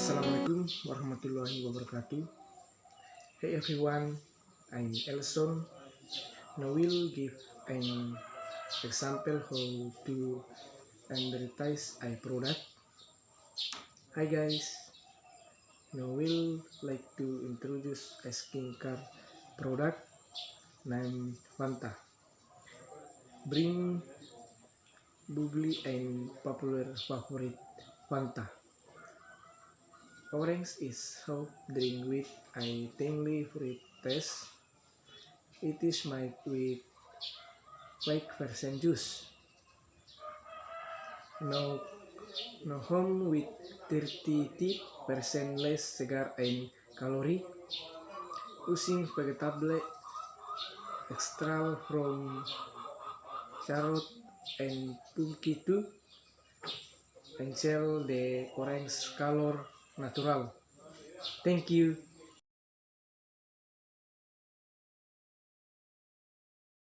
Assalamualaikum warahmatullahi wabarakatuh. Hey everyone, I'm Elson. Now we'll give an example how to advertise a product. Hi guys, now we'll like to introduce a skincare product named Fanta. Bring bubbly and popular favorite Fanta. Orange is soft drink with a tangy fruit taste. It is made with 5% juice. No home with 30% less sugar and calorie. Using vegetable extract from carrot and pumpkin to ensure the orange color natural. Thank you.